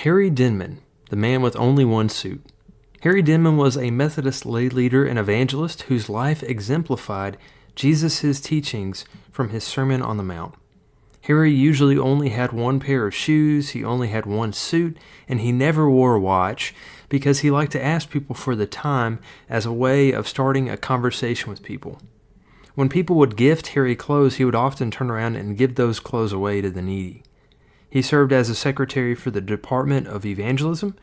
Harry Denman, the man with only one suit. Harry Denman was a Methodist lay leader and evangelist whose life exemplified Jesus' teachings from his Sermon on the Mount. Harry usually only had one pair of shoes, he only had one suit, and he never wore a watch because he liked to ask people for the time as a way of starting a conversation with people. When people would gift Harry clothes, he would often turn around and give those clothes away to the needy. He served as a secretary for the Department of Evangelism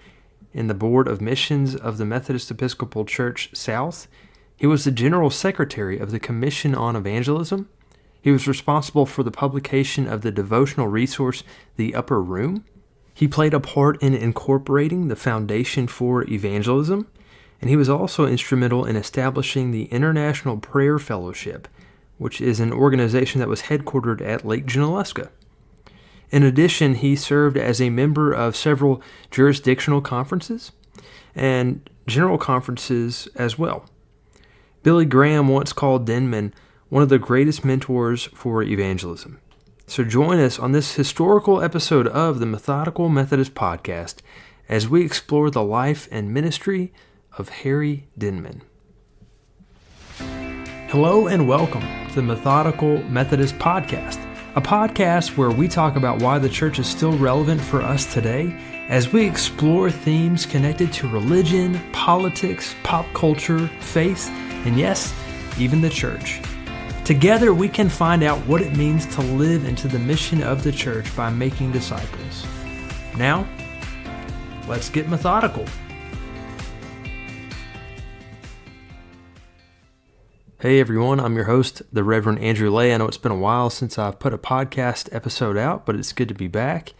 in the Board of Missions of the Methodist Episcopal Church South. He was the general secretary of the Commission on Evangelism. He was responsible for the publication of the devotional resource, The Upper Room. He played a part in incorporating the Foundation for Evangelism, and he was also instrumental in establishing the International Prayer Fellowship, which is an organization that was headquartered at Lake Junaluska. In addition, he served as a member of several jurisdictional conferences and general conferences as well. Billy Graham once called Denman one of the greatest mentors for evangelism. So join us on this historical episode of the Methodical Methodist podcast as we explore the life and ministry of Harry Denman. Hello and welcome to the Methodical Methodist podcast, a podcast where we talk about why the church is still relevant for us today as we explore themes connected to religion, politics, pop culture, faith, and yes, even the church. Together we can find out what it means to live into the mission of the church by making disciples. Now, let's get methodical. Hey everyone, I'm your host, the Reverend Andrew Lay. I know it's been a while since I've put a podcast episode out, but it's good to be back,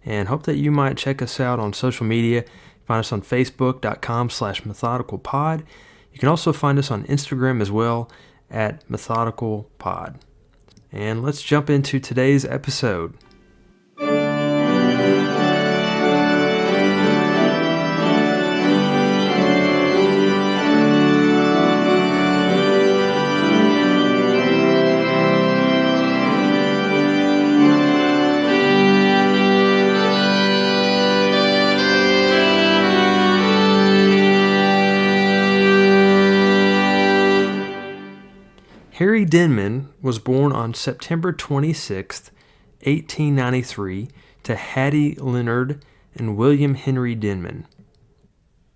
and hope that you might check us out on social media. Find us on facebook.com/methodicalpod. You can also find us on Instagram as well at methodicalpod. And let's jump into today's episode. Harry Denman was born on September 26, 1893, to Hattie Leonard and William Henry Denman.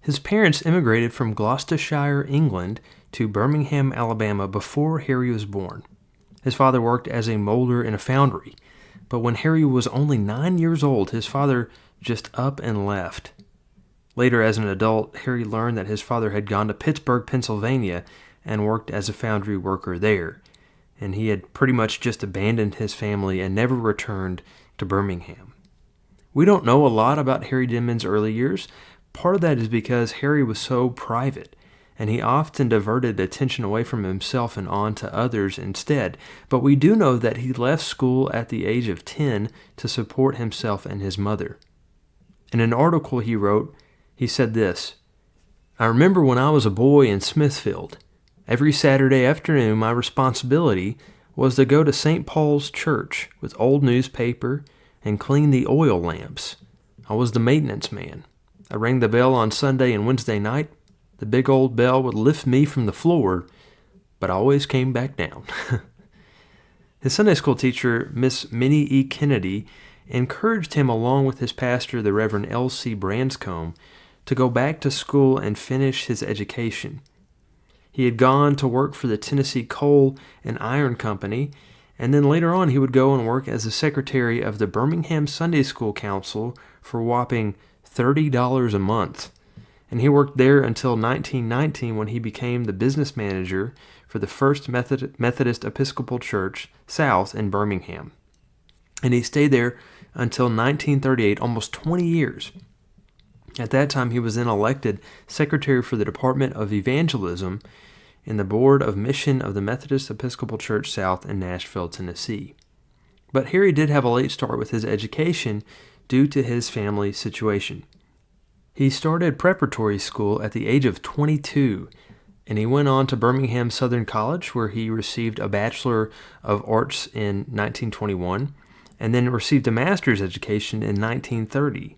His parents immigrated from Gloucestershire, England, to Birmingham, Alabama before Harry was born. His father worked as a molder in a foundry, but when Harry was only 9 years old, his father just up and left. Later, as an adult, Harry learned that his father had gone to Pittsburgh, Pennsylvania, and worked as a foundry worker there, and he had pretty much just abandoned his family and never returned to Birmingham. We don't know a lot about Harry Denman's early years. Part of that is because Harry was so private, and he often diverted attention away from himself and on to others instead. But we do know that he left school at the age of 10 to support himself and his mother. In an article he wrote, he said this, "I remember when I was a boy in Smithfield. Every Saturday afternoon, my responsibility was to go to St. Paul's Church with old newspaper and clean the oil lamps. I was the maintenance man. I rang the bell on Sunday and Wednesday night. The big old bell would lift me from the floor, but I always came back down." His Sunday school teacher, Miss Minnie E. Kennedy, encouraged him along with his pastor, the Reverend L.C. Branscombe, to go back to school and finish his education. He had gone to work for the Tennessee Coal and Iron Company, and then later on he would go and work as the secretary of the Birmingham Sunday School Council for a whopping $30 a month. And he worked there until 1919 when he became the business manager for the First Methodist Episcopal Church South in Birmingham. And he stayed there until 1938, almost 20 years. At that time, he was then elected secretary for the Department of Evangelism in the Board of Mission of the Methodist Episcopal Church South in Nashville, Tennessee. But Harry did have a late start with his education due to his family situation. He started preparatory school at the age of 22, and he went on to Birmingham Southern College, where he received a Bachelor of Arts in 1921, and then received a master's education in 1930.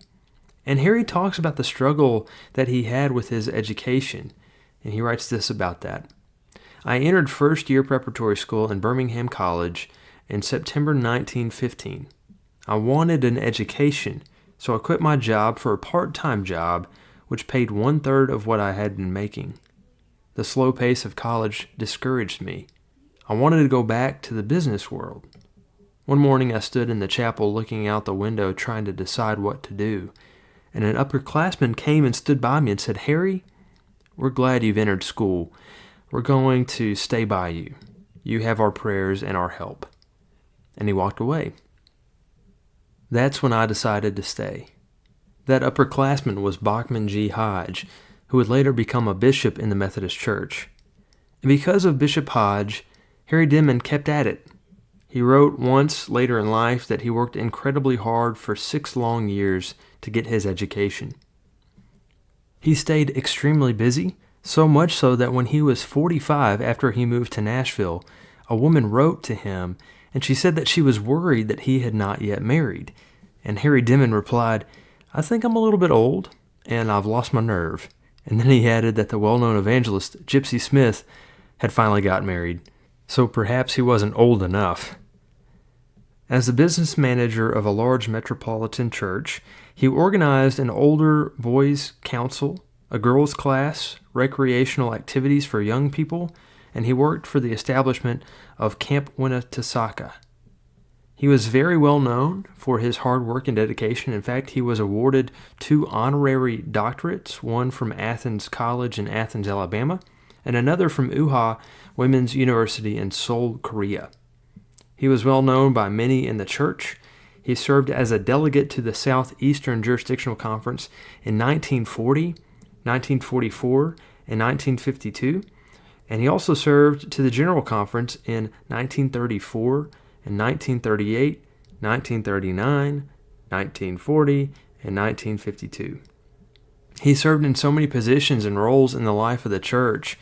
And Harry talks about the struggle that he had with his education, and he writes this about that. I entered first-year preparatory school in Birmingham College in September 1915. I wanted an education, so I quit my job for a part-time job which paid 1/3 of what I had been making. The slow pace of college discouraged me. I wanted to go back to the business world. One morning I stood in the chapel looking out the window trying to decide what to do, and an upperclassman came and stood by me and said, "Harry, we're glad you've entered school. We're going to stay by you. You have our prayers and our help." And he walked away. That's when I decided to stay. That upperclassman was Bachman G. Hodge, who would later become a bishop in the Methodist Church. And because of Bishop Hodge, Harry Denman kept at it. He wrote once later in life that he worked incredibly hard for 6 long years to get his education. He stayed extremely busy, so much so that when he was 45 after he moved to Nashville, a woman wrote to him and she said that she was worried that he had not yet married. And Harry Denman replied, "I think I'm a little bit old, and I've lost my nerve." And then he added that the well-known evangelist Gypsy Smith had finally got married, so perhaps he wasn't old enough. As the business manager of a large metropolitan church, he organized an older boys' council, a girls' class, recreational activities for young people, and he worked for the establishment of Camp Winnetasaka. He was very well known for his hard work and dedication. In fact, he was awarded 2 honorary doctorates, one from Athens College in Athens, Alabama, and another from Uha Women's University in Seoul, Korea. He was well known by many in the church. He served as a delegate to the Southeastern Jurisdictional Conference in 1940, 1944, and 1952, and he also served to the General Conference in 1934, in 1938, 1939, 1940, and 1952. He served in so many positions and roles in the life of the church.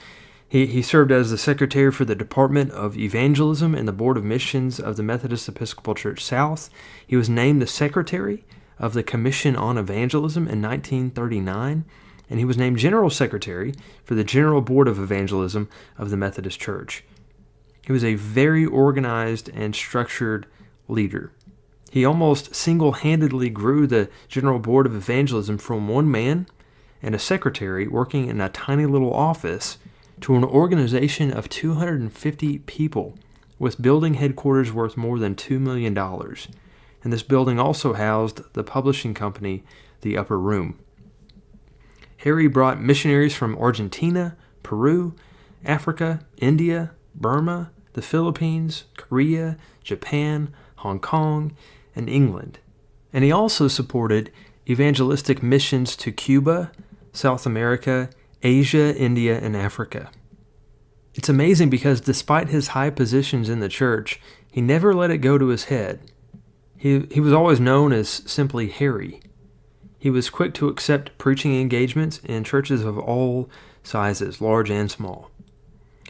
He served as the secretary for the Department of Evangelism and the Board of Missions of the Methodist Episcopal Church South. He was named the secretary of the Commission on Evangelism in 1939, and he was named general secretary for the General Board of Evangelism of the Methodist Church. He was a very organized and structured leader. He almost single-handedly grew the General Board of Evangelism from one man and a secretary working in a tiny little office to an organization of 250 people with building headquarters worth more than $2 million. And this building also housed the publishing company, The Upper Room. Harry brought missionaries from Argentina, Peru, Africa, India, Burma, the Philippines, Korea, Japan, Hong Kong, and England. And he also supported evangelistic missions to Cuba, South America, Asia, India, and Africa. It's amazing because despite his high positions in the church, he never let it go to his head. He was always known as simply Harry. He was quick to accept preaching engagements in churches of all sizes, large and small.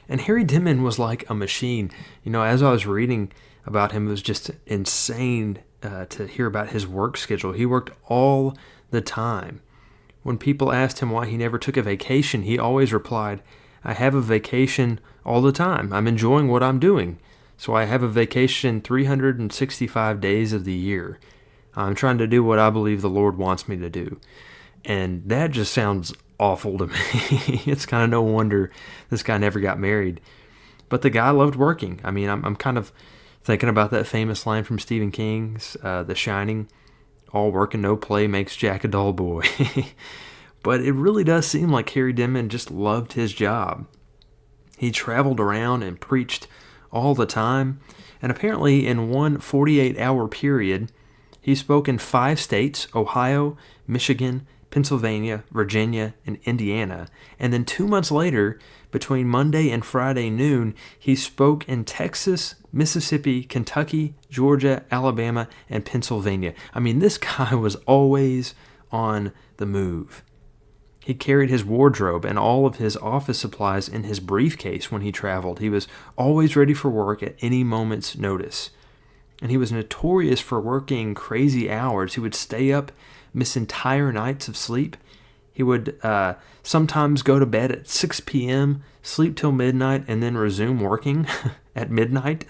And Harry Denman was like a machine. You know, as I was reading about him, it was just insane to hear about his work schedule. He worked all the time. When people asked him why he never took a vacation, he always replied, "I have a vacation all the time. I'm enjoying what I'm doing. So I have a vacation 365 days of the year. I'm trying to do what I believe the Lord wants me to do." And that just sounds awful to me. It's kind of no wonder this guy never got married. But the guy loved working. I mean, I'm kind of thinking about that famous line from Stephen King's The Shining, "All work and no play makes Jack a dull boy." But it really does seem like Harry Denman just loved his job. He traveled around and preached all the time, and apparently in one 48-hour period, he spoke in 5 states, Ohio, Michigan, Pennsylvania, Virginia, and Indiana. And then 2 months later, between Monday and Friday noon, he spoke in Texas, Mississippi, Kentucky, Georgia, Alabama, and Pennsylvania. I mean, this guy was always on the move. He carried his wardrobe and all of his office supplies in his briefcase when he traveled. He was always ready for work at any moment's notice. And he was notorious for working crazy hours. He would stay up miss entire nights of sleep. He would sometimes go to bed at 6 p.m., sleep till midnight, and then resume working at midnight.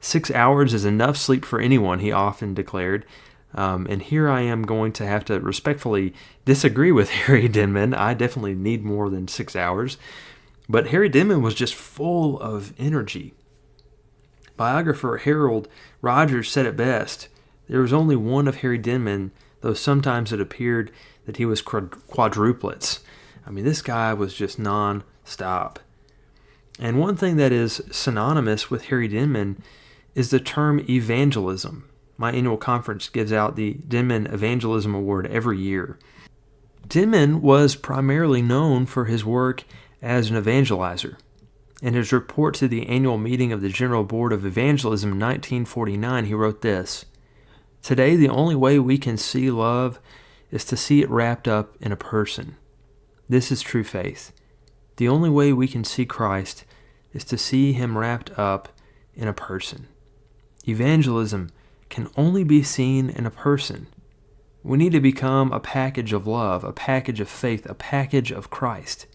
6 hours is enough sleep for anyone, he often declared. And here I am going to have to respectfully disagree with Harry Denman. I definitely need more than 6 hours. But Harry Denman was just full of energy. Biographer Harold Rogers said it best. There was only one of Harry Denman, though sometimes it appeared that he was quadruplets. I mean, this guy was just non-stop. And one thing that is synonymous with Harry Denman is the term evangelism. My annual conference gives out the Denman Evangelism Award every year. Denman was primarily known for his work as an evangelizer. In his report to the annual meeting of the General Board of Evangelism in 1949, he wrote this: "Today, the only way we can see love is to see it wrapped up in a person. This is true faith. The only way we can see Christ is to see him wrapped up in a person. Evangelism can only be seen in a person. We need to become a package of love, a package of faith, a package of Christ.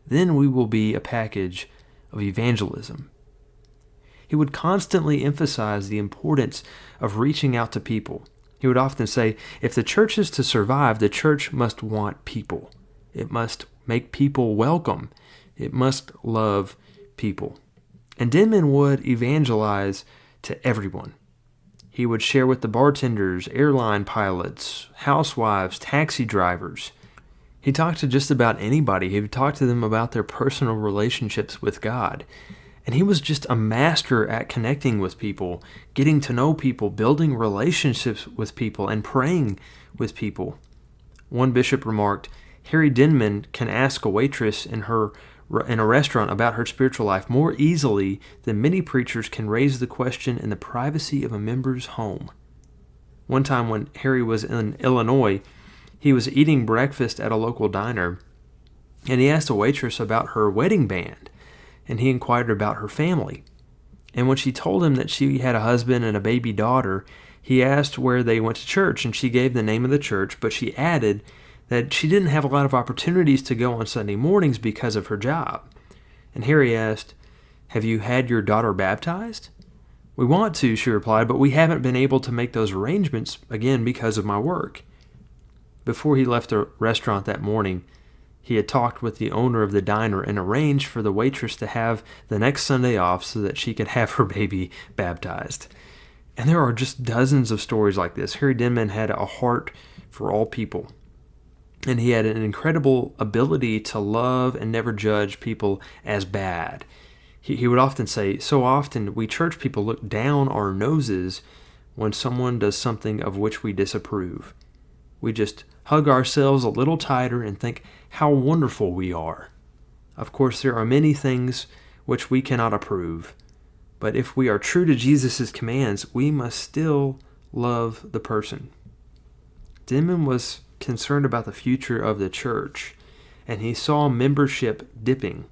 Then we will be a package of evangelism." He would constantly emphasize the importance of reaching out to people. He would often say, if the church is to survive, the church must want people. It must make people welcome. It must love people. And Denman would evangelize to everyone. He would share with the bartenders, airline pilots, housewives, taxi drivers. He talked to just about anybody. He would talk to them about their personal relationships with God. And he was just a master at connecting with people, getting to know people, building relationships with people, and praying with people. One bishop remarked, "Harry Denman can ask a waitress in a restaurant about her spiritual life more easily than many preachers can raise the question in the privacy of a member's home." One time when Harry was in Illinois, he was eating breakfast at a local diner, and he asked a waitress about her wedding band, and he inquired about her family. And when she told him that she had a husband and a baby daughter, he asked where they went to church, and she gave the name of the church, but she added that she didn't have a lot of opportunities to go on Sunday mornings because of her job. And Harry asked, "Have you had your daughter baptized?" "We want to," she replied, "but we haven't been able to make those arrangements again because of my work." Before he left the restaurant that morning, he had talked with the owner of the diner and arranged for the waitress to have the next Sunday off so that she could have her baby baptized. And there are just dozens of stories like this. Harry Denman had a heart for all people. And he had an incredible ability to love and never judge people as bad. He would often say, so often we church people look down our noses when someone does something of which we disapprove. We just hug ourselves a little tighter and think how wonderful we are. Of course, there are many things which we cannot approve, but if we are true to Jesus' commands, we must still love the person. Denman was concerned about the future of the church, and he saw membership dipping.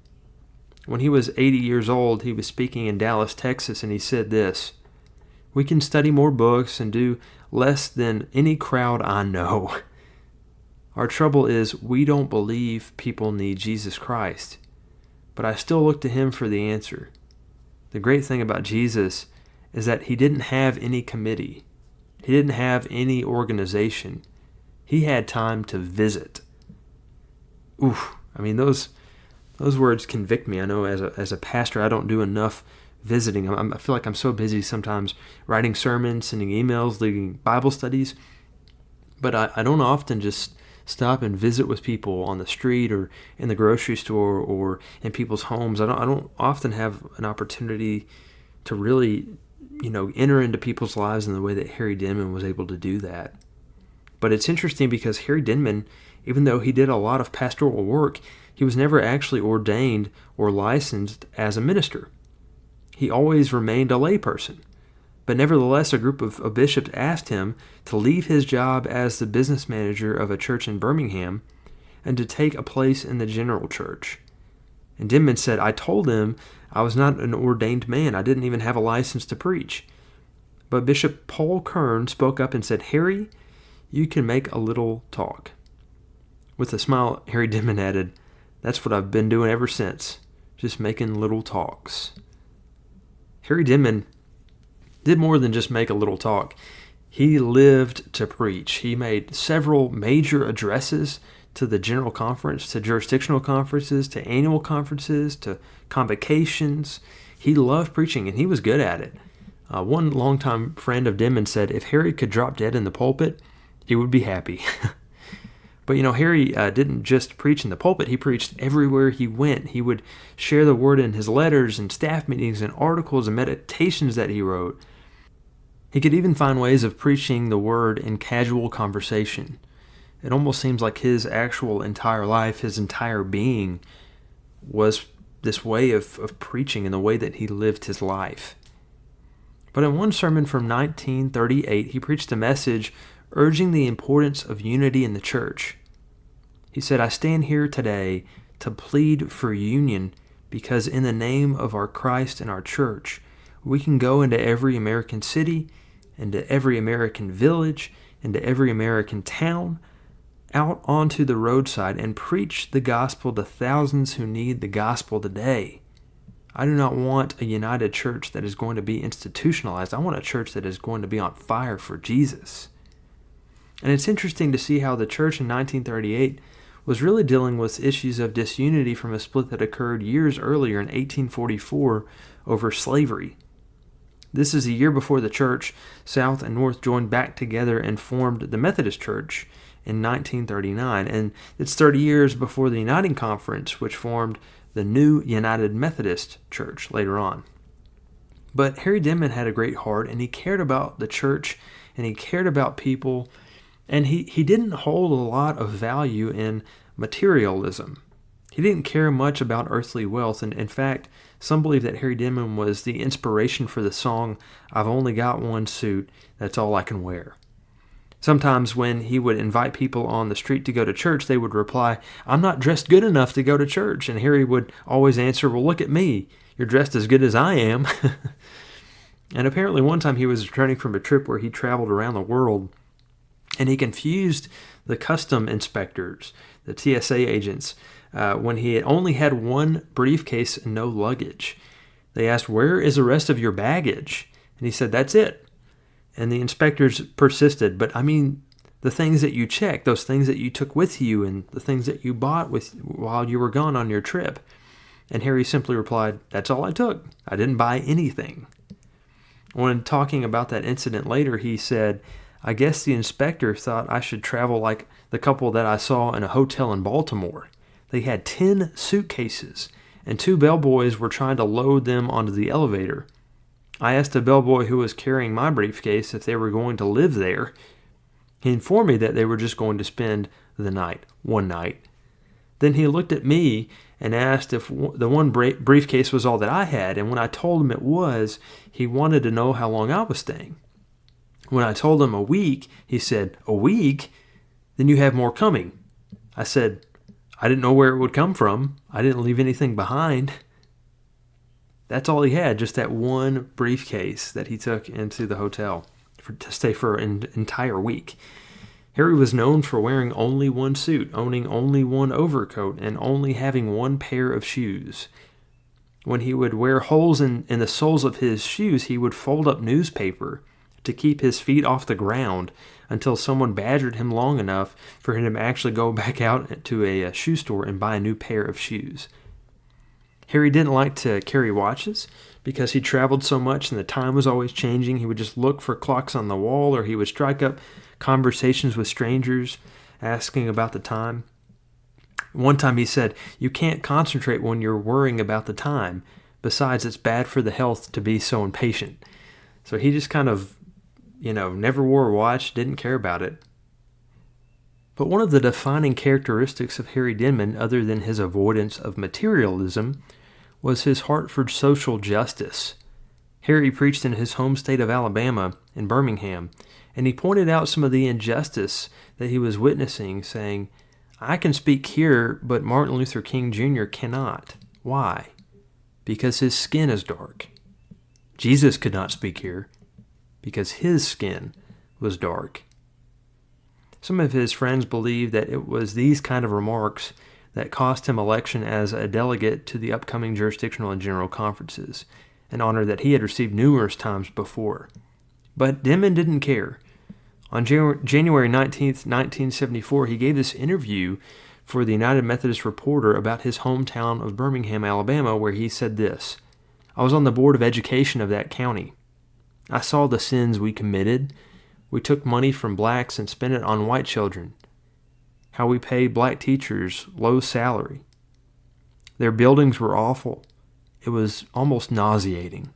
When he was 80 years old, he was speaking in Dallas, Texas, and he said this: "We can study more books and do less than any crowd I know. Our trouble is we don't believe people need Jesus Christ, but I still look to him for the answer. The great thing about Jesus is that he didn't have any committee. He didn't have any organization. He had time to visit." Oof, I mean, those words convict me. I know as a pastor, I don't do enough visiting. I feel like I'm so busy sometimes writing sermons, sending emails, leading Bible studies, but I don't often just stop and visit with people on the street or in the grocery store or in people's homes. I don't often have an opportunity to really, enter into people's lives in the way that Harry Denman was able to do that. But it's interesting because Harry Denman, even though he did a lot of pastoral work, he was never actually ordained or licensed as a minister. He always remained a layperson. But nevertheless, a group of bishops asked him to leave his job as the business manager of a church in Birmingham and to take a place in the general church. And Denman said, "I told them I was not an ordained man. I didn't even have a license to preach." But Bishop Paul Kern spoke up and said, "Harry, you can make a little talk. With a smile, Harry Denman added, "That's what I've been doing ever since, just making little talks." Harry Denman did more than just make a little talk. He lived to preach. He made several major addresses to the General Conference, to jurisdictional conferences, to annual conferences, to convocations. He loved preaching, and he was good at it. One longtime friend of Denman said if Harry could drop dead in the pulpit, he would be happy. But Harry didn't just preach in the pulpit. He preached everywhere he went. He would share the word in his letters and staff meetings and articles and meditations that he wrote. He could even find ways of preaching the word in casual conversation. It almost seems like his actual entire life, his entire being, was this way of preaching in the way that he lived his life. But in one sermon from 1938, he preached a message urging the importance of unity in the church. He said, "I stand here today to plead for union because in the name of our Christ and our church, we can go into every American city, into every American village, into every American town, out onto the roadside and preach the gospel to thousands who need the gospel today. I do not want a united church that is going to be institutionalized. I want a church that is going to be on fire for Jesus." And it's interesting to see how the church in 1938 was really dealing with issues of disunity from a split that occurred years earlier in 1844 over slavery. This is a year before the church, South and North, joined back together and formed the Methodist Church in 1939. And it's 30 years before the Uniting Conference, which formed the new United Methodist Church later on. But Harry Denman had a great heart, and he cared about the church, and he cared about people, and he didn't hold a lot of value in materialism. He didn't care much about earthly wealth, and in fact, some believe that Harry Denman was the inspiration for the song, "I've Only Got One Suit, That's All I Can Wear." Sometimes when he would invite people on the street to go to church, they would reply, "I'm not dressed good enough to go to church." And Harry would always answer, "Well, look at me. You're dressed as good as I am." And apparently one time he was returning from a trip where he traveled around the world, and he confused the custom inspectors, the TSA agents, when he had only had one briefcase and no luggage. They asked, "Where is the rest of your baggage?" And he said, "That's it." And the inspectors persisted, "But I mean, the things that you checked, those things that you took with you, and the things that you bought with while you were gone on your trip." And Harry simply replied, "That's all I took. I didn't buy anything." When talking about that incident later, he said, "I guess the inspector thought I should travel like the couple that I saw in a hotel in Baltimore. They had 10 suitcases, and 2 bellboys were trying to load them onto the elevator. I asked a bellboy who was carrying my briefcase if they were going to live there. He informed me that they were just going to spend the night, one night. Then he looked at me and asked if the one briefcase was all that I had, and when I told him it was, he wanted to know how long I was staying. When I told him a week, he said, 'A week? Then you have more coming.' I said, 'I didn't know where it would come from. I didn't leave anything behind.'" That's all he had, just that one briefcase that he took into the hotel to stay for an entire week. Harry was known for wearing only one suit, owning only one overcoat, and only having one pair of shoes. When he would wear holes in the soles of his shoes, he would fold up newspaper to keep his feet off the ground until someone badgered him long enough for him to actually go back out to a shoe store and buy a new pair of shoes. Harry didn't like to carry watches because he traveled so much and the time was always changing. He would just look for clocks on the wall, or he would strike up conversations with strangers asking about the time. One time he said, "You can't concentrate when you're worrying about the time. Besides, it's bad for the health to be so impatient." So he just kind of, never wore a watch, didn't care about it. But one of the defining characteristics of Harry Denman, other than his avoidance of materialism, was his heart for social justice. Harry preached in his home state of Alabama, in Birmingham, and he pointed out some of the injustice that he was witnessing, saying, "I can speak here, but Martin Luther King Jr. cannot. Why? Because his skin is dark. Jesus could not speak here because his skin was dark." Some of his friends believed that it was these kind of remarks that cost him election as a delegate to the upcoming jurisdictional and general conferences, an honor that he had received numerous times before. But Denman didn't care. On January 19, 1974, he gave this interview for the United Methodist Reporter about his hometown of Birmingham, Alabama, where he said this: "I was on the Board of Education of that county. I saw the sins we committed. We took money from blacks and spent it on white children. How we paid black teachers low salary. Their buildings were awful. It was almost nauseating.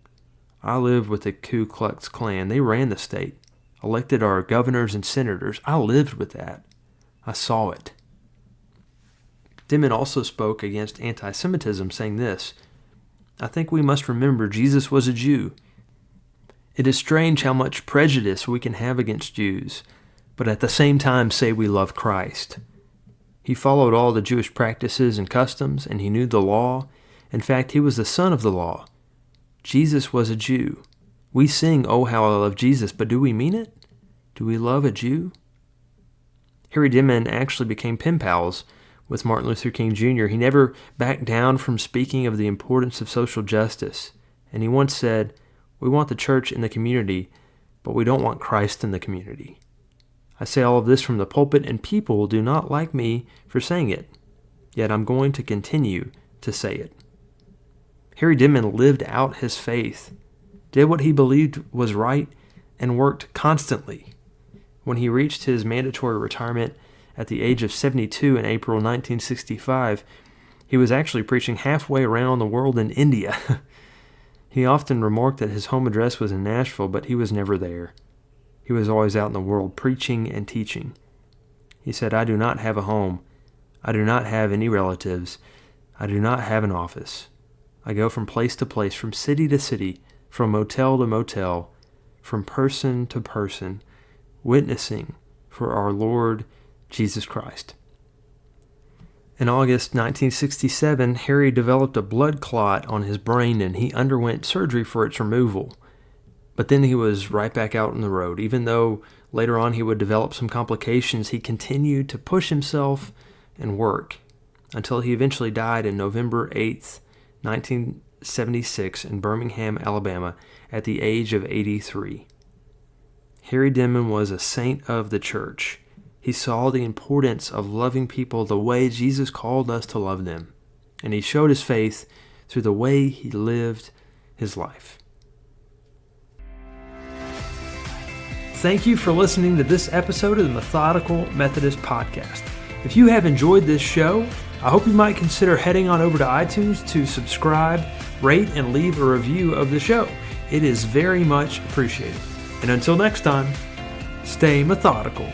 I lived with the Ku Klux Klan. They ran the state, elected our governors and senators. I lived with that. I saw it." Denman also spoke against anti-Semitism, saying this: "I think we must remember Jesus was a Jew. It is strange how much prejudice we can have against Jews, but at the same time say we love Christ. He followed all the Jewish practices and customs, and he knew the law. In fact, he was the son of the law. Jesus was a Jew. We sing, 'Oh, how I love Jesus,' but do we mean it? Do we love a Jew?" Harry Denman actually became pen pals with Martin Luther King Jr. He never backed down from speaking of the importance of social justice, and he once said, "We want the church in the community, but we don't want Christ in the community. I say all of this from the pulpit, and people do not like me for saying it, yet I'm going to continue to say it." Harry Denman lived out his faith, did what he believed was right, and worked constantly. When he reached his mandatory retirement at the age of 72 in April 1965, he was actually preaching halfway around the world in India. He often remarked that his home address was in Nashville, but he was never there. He was always out in the world preaching and teaching. He said, "I do not have a home. I do not have any relatives. I do not have an office. I go from place to place, from city to city, from motel to motel, from person to person, witnessing for our Lord Jesus Christ." In August 1967, Harry developed a blood clot on his brain and he underwent surgery for its removal. But then he was right back out on the road. Even though later on he would develop some complications, he continued to push himself and work until he eventually died on November 8th, 1976 in Birmingham, Alabama at the age of 83. Harry Denman was a saint of the church. He saw the importance of loving people the way Jesus called us to love them, and he showed his faith through the way he lived his life. Thank you for listening to this episode of the Methodical Methodist Podcast. If you have enjoyed this show, I hope you might consider heading on over to iTunes to subscribe, rate, and leave a review of the show. It is very much appreciated. And until next time, stay methodical.